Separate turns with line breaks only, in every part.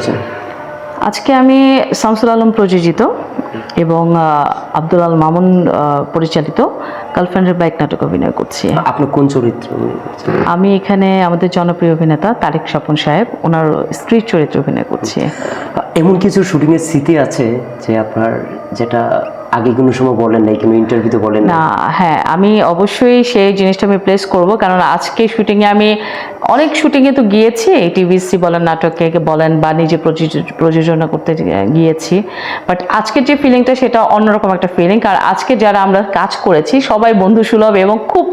করছেন?
আজকে আমি শামসুল আলম প্রযোজিত এবং আব্দুল আল মামুন পরিচালিত গার্লফ্রেন্ডের বাইক নাটক অভিনয় করছি।
আপনি কোন চরিত্র অভিনয় করছেন?
আমি এখানে আমাদের জনপ্রিয় অভিনেতা তারেক স্বপন সাহেব, ওনার স্ত্রীর চরিত্র অভিনয় করছি।
এমন কিছু শুটিংয়ের স্মৃতি আছে যে আপনার, যেটা আগে কোনো সময় বলেন নাই, কোনো ইন্টারভিউতে বলেন
না? হ্যাঁ, আমি অবশ্যই সেই জিনিসটা আমি প্লেস করব, কারণ আজকে শুটিংয়ে আমি অনেক শুটিংয়ে তো গিয়েছি, টিভিসি বলেন, নাটকে বলেন, বা নিজে প্রযোজনা করতে গিয়েছি, বাট আজকের যে ফিলিংটা সেটা অন্যরকম একটা ফিলিং। কারণ আজকে যারা আমরা কাজ করেছি সবাই বন্ধু সুলভ এবং খুব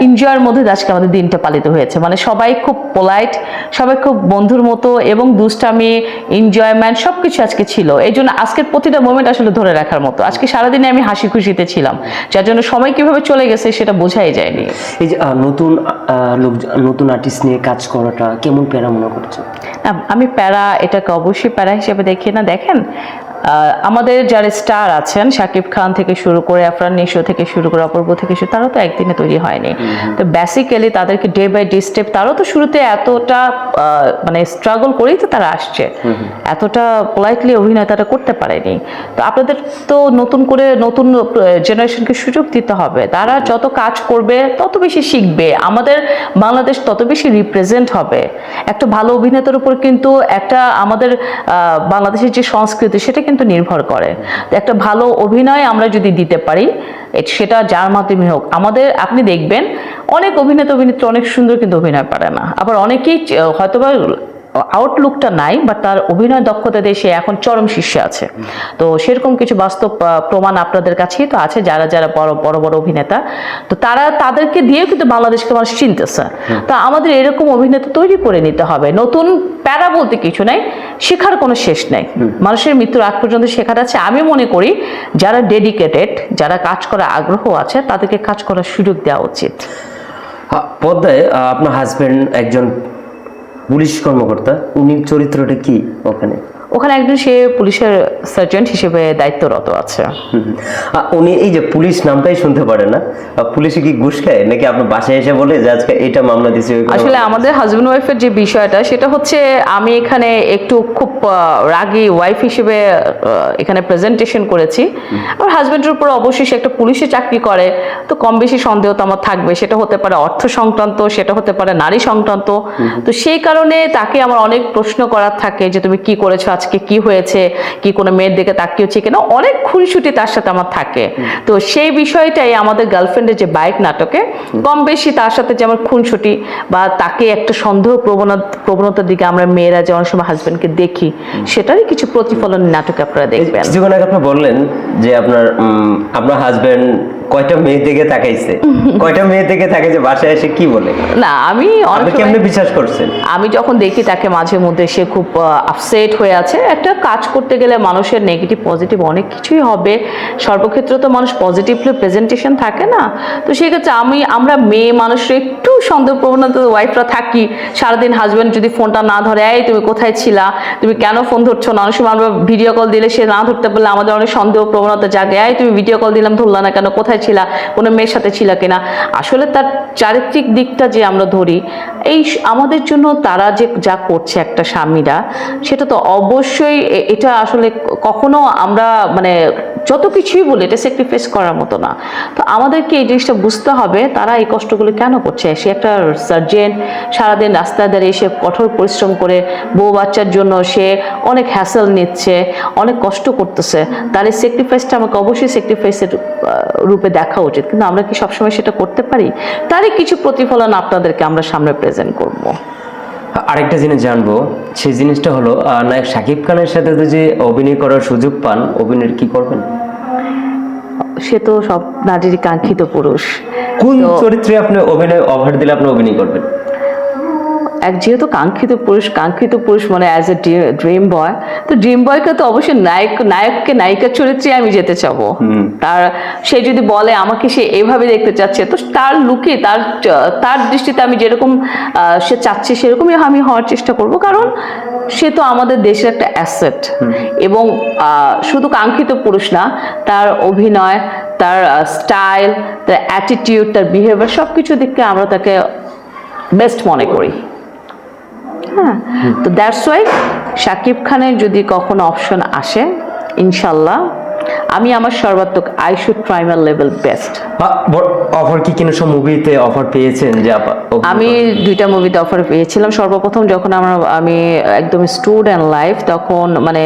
এনজয়ের মধ্যে আজকে আমাদের দিনটা পালিত হয়েছে। মানে সবাই খুব পোলাইট, সবাই খুব বন্ধুর মতো, এবং দুষ্টামি, এনজয়মেন্ট সব কিছু আজকে ছিল। এই জন্য আজকের প্রতিটা মোমেন্ট আসলে ধরে রাখার মতো। আজকে সারাদিনে আমি হাসি খুশিতে ছিলাম, যার জন্য সময় কিভাবে চলে গেছে সেটা বোঝাই যায়নি।
এই যে নতুন আর্টিস্ট নিয়ে কাজ করাটা কেমন প্যারা মনে করছে?
আমি প্যারা, এটাকে অবশ্যই প্যারা হিসেবে দেখি না। দেখেন, আমাদের যারা স্টার আছেন, শাকিব খান থেকে শুরু করে আফরান নিশো থেকে শুরু করে অপূর্ব থেকে শুরু, তারাও তো একদিনে তৈরি হয়নি। তো বেসিক্যালি তাদেরকে ডে বাই ডে স্টেপ, তারাও তো শুরুতে এতটা মানে স্ট্রাগল করেই তো তারা আসছে, এতটা পোলাইটলি অভিনয় তারা করতে পারেনি। তো আপনাদের তো নতুন করে নতুন জেনারেশনকে সুযোগ দিতে হবে। তারা যত কাজ করবে তত বেশি শিখবে, আমাদের বাংলাদেশ তত বেশি রিপ্রেজেন্ট হবে। একটা ভালো অভিনেতার উপর কিন্তু একটা আমাদের বাংলাদেশের যে সংস্কৃতি সেটা কিন্তু নির্ভর করে। একটা ভালো অভিনয় আমরা যদি দিতে পারি, সেটা যার মাধ্যমে হোক, আমাদের আপনি দেখবেন অনেক অভিনেতা অভিনেত্রী অনেক সুন্দর কিন্তু অভিনয় পারে না, আবার অনেকেই হয়তোবা আউটলুকটা নাই, বাট তার অভিনয় দক্ষতা দিয়ে সে এখন চরম শীর্ষে আছে। তো সেরকম কিছু বাস্তব প্রমাণ আপনাদের কাছেই তো আছে, যারা যারা বড় বড় অভিনেতা, তো তাদেরকে দিয়েও কিন্তু বাংলাদেশকে মানুষ চিনতেছে। তা আমাদের এরকম অভিনেতা তৈরি করে নিতে হবে। নতুন প্যারা বলতে কিছু নাই, শেখার কোনো শেষ নাই, মানুষের মৃত্যুর আগ পর্যন্ত শেখার আছে। আমি মনে করি যারা ডেডিকেটেড, যারা কাজ করার আগ্রহ আছে, তাদেরকে কাজ করার সুযোগ দেওয়া উচিত।
পর্দায় আপনার হাজবেন্ড একজন পুলিশ কর্মকর্তা, উনি চরিত্রটা কি
ওখানে একজন সে পুলিশের সার্জেন্ট হিসেবে দায়িত্বরত আছে।
উনি এই যে পুলিশ নামটাই শুনতে পারে না, পুলিশে কি ঘুষ খায় নাকি আপনার বাসায় এসে বলে যে আজকে এটা মামলা দিয়েছে?
আসলে আমাদের হাজব্যান্ড ওয়াইফের যে বিষয়টা, সেটা হচ্ছে আমি এখানে একটু খুব রাগী ওয়াইফ হিসেবে এখানে প্রেজেন্টেশন করেছি। আমার হাজব্যান্ডের উপর অবশ্যই সে একটা পুলিশে চাকরি করে, তো কম বেশি সন্দেহ তো আমার থাকবে। সেটা হতে পারে অর্থ সংক্রান্ত, সেটা হতে পারে নারী সংক্রান্ত। তো সেই কারণে তাকে আমার অনেক প্রশ্ন করার থাকে যে তুমি কি করেছো, আজকে কি হয়েছে, কি কোনো মেয়ের দিকে তাকিয়েছে কিনা, অনেক খুনসুটি তার সাথে আমার থাকে। তো সেই বিষয়টাই আমাদের গার্লফ্রেন্ডের যে বাইক নাটকে কম বেশি তার সাথে যে আমার খুনসুটি বা তাকে একটা সন্দেহ প্রবণতার দিকে আমরা মেয়েরা যে অনেক সময় হাজবেন্ডকে দেখি, সেটারই কিছু প্রতিফলন নাটকে আপনারা দেখবেন।
কিছুক্ষণ আগে আপনি বললেন যে আপনার হাজবেন্ড কয়টা মেয়ে দিকে তাকাইছে, কয়টা মেয়ে দিকে তাকাইছে, বাসায় এসে কি বলে?
না, আমি
কেমনে বিশ্বাস করছেন?
আমি যখন দেখি তাকে মাঝে মধ্যে সে খুব আপসেট হয়ে আছে। একটা কাজ করতে গেলে মানুষের নেগেটিভ পজিটিভ অনেক কিছুই হবে, সর্বক্ষেত্রে তো মানুষ পজিটিভলি প্রেজেন্টেশন থাকে না। তো সেক্ষেত্রে আমরা মেয়ে মানুষের একটু সন্দেহ প্রবণতা ওয়াইফরা থাকি। সারাদিন হাজব্যান্ড যদি ফোনটা না ধরে, এই তুমি কোথায় ছিলা, তুমি কেন ফোন ধরছো না, অনেক সময় আমরা ভিডিও কল দিলে সে না ধরতে পারলে আমাদের অনেক সন্দেহ প্রবণতা জাগে, এই তুমি ভিডিও কল দিলাম ধরলা না কেন, কোথায় ছিলা, কোনো মেয়ের সাথে ছিলা কিনা। আসলে তার চারিত্রিক দিকটা যে আমরা ধরি, এই আমাদের জন্য তারা যে যা করছে একটা স্বামীরা, সেটা তো অবশ্যই, এটা আসলে কখনো আমরা মানে যত কিছুই বলি এটা স্যাক্রিফাইস করার মতো না। তো আমাদেরকে এই জিনিসটা বুঝতে হবে তারা এই কষ্টগুলো কেন করছে। সে একটা সার্জেন্ট, সারাদিন রাস্তায় দাঁড়িয়ে সে কঠোর পরিশ্রম করে বউ বাচ্চার জন্য সে অনেক হ্যাসেল নিচ্ছে, অনেক কষ্ট করতেছে। তার এই স্যাক্রিফাইসটা আমাকে অবশ্যই স্যাক্রিফাইসের রূপে দেখা উচিত, কিন্তু আমরা কি সবসময় সেটা করতে পারি? তারই কিছু প্রতিফলন আপনাদেরকে আমরা সামনে প্রেজেন্ট করব।
আরেকটা জিনিস জানবো, সেই জিনিসটা হলো নায়ক শাকিব খানের সাথে যে অভিনয় করার সুযোগ পান, অভিনয় কি করবেন?
সে তো সব নারীরই কাঙ্ক্ষিত পুরুষ।
কোন চরিত্রে আপনি অফার দিলে আপনি অভিনয় করবেন?
যেহেতু কাঙ্ক্ষিত পুরুষ মানে অ্যাজ এ ড্রিম বয়, তো ড্রিম বয়কে তো অবশ্যই নায়ককে নায়িকার চরিত্রে আমি যেতে চাবো। সে যদি বলে আমাকে সে এভাবে দেখতে চাচ্ছে, তো তার লুকে তার দৃষ্টিতে আমি যেরকম সে চাচ্ছে সেরকমই আমি হওয়ার চেষ্টা করব। কারণ সে তো আমাদের দেশের একটা অ্যাসেট, এবং শুধু কাঙ্ক্ষিত পুরুষ না, তার অভিনয়, তার স্টাইল, তার অ্যাটিটিউড, তার বিহেভিয়ার সবকিছু দিকে আমরা তাকে বেস্ট মনে করি। হ্যাঁ, তো দ্যাটস ওয়াই শাকিব খানের যদি কখনো অপশন আসে, ইনশাল্লাহ আমি আমার সর্বাত্মক I should try my level best.
Offer কি কোনো সব মুভিতে অফার পেয়েছেন যে
আমি 2টা মুভিতে অফার পেয়েছিলাম। সর্বপ্রথম যখন আমি একদম স্টুডেন্ট লাইফ, তখন মানে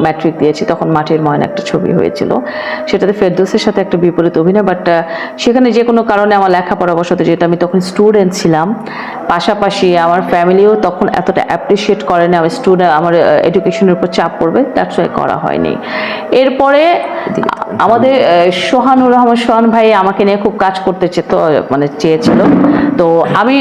ম্যাট্রিক দিয়েছি, তখন মাটির ময়না একটা ছবি হয়েছিল, সেটাতে ফেরদৌসের সাথে একটা বিপরীত অভিনয়। বাট সেখানে যে কোনো কারণে আমার লেখাপড়া বসতে, যেহেতু আমি তখন স্টুডেন্ট ছিলাম, পাশাপাশি আমার ফ্যামিলিও তখন এতটা অ্যাপ্রিসিয়েট করেনি, আমি স্টুডেন্ট, আমার এডুকেশনের উপর চাপ পড়বে, দ্যাটস ওয়াই করা হয়নি। এরপরে আমাদের সোহানুর রহমান সোহান ভাই আমাকে নিয়ে খুব কাজ করতে চেয়েছিল। তো আমি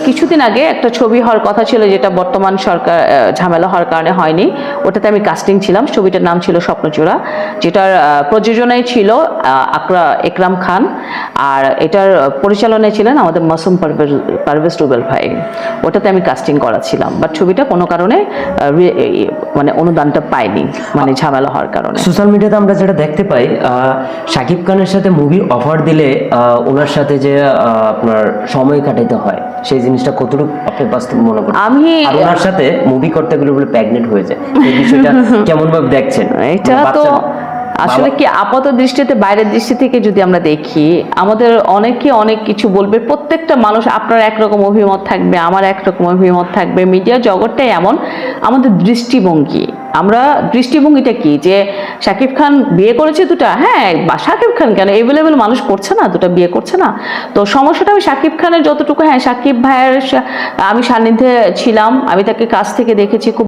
কিছুদিন আগে একটা ছবি হওয়ার কথা ছিল, যেটা বর্তমান সরকার ঝামেলা হওয়ার কারণে হয়নি, ওটাতে আমি কাস্টিং ছিলাম। ছবিটার নাম ছিল স্বপ্নচূড়া, যেটার প্রযোজনায় ছিল একরাম খান, আর এটার পরিচালনায় ছিলেন আমাদের মাসুম পারভেজ রুবেল ভাই। ওটাতে আমি কাস্টিং করাছিলাম, বাট ছবিটা কোনো কারণে মানে অনুদানটা পাইনি, মানে ঝামেলা হওয়ার কারণে।
সোশ্যাল মিডিয়াতে আমরা যেটা দেখতে পাই, শাকিব খানের সাথে মুভি অফার দিলে ওনার সাথে যে আপনার সময় কাটাতে হয়, সেই জিনিসটা কতটুকু আপনি বাস্তব মনে করেন?
আমি
ওনার সাথে মুভি করতে গেলে বলে প্রেগনেন্ট হয়ে যায়, এই বিষয়টা কেমন ভাবে দেখছেন?
এটা তো আসলে কি আপাত দৃষ্টিতে, বাইরের দৃষ্টি থেকে যদি আমরা দেখি, আমাদের অনেকে অনেক কিছু বলবে, প্রত্যেকটা মানুষ, আপনার একরকম অভিমত থাকবে, আমার একরকম অভিমত থাকবে। মিডিয়া জগৎটাই এমন, আমাদের দৃষ্টিভঙ্গি, আমরা দৃষ্টিভঙ্গিটা কি, যে শাকিব খান বিয়ে করেছে 2টা, হ্যাঁ, বা শাকিব খান কেন, এভেলেবেল মানুষ করছে না, 2টা বিয়ে করছে না। তো সমস্যাটা আমি শাকিব খানের যতটুকু, হ্যাঁ শাকিব ভাইয়ের আমি সান্নিধ্যে ছিলাম, আমি তাকে কাছ থেকে দেখেছি, খুব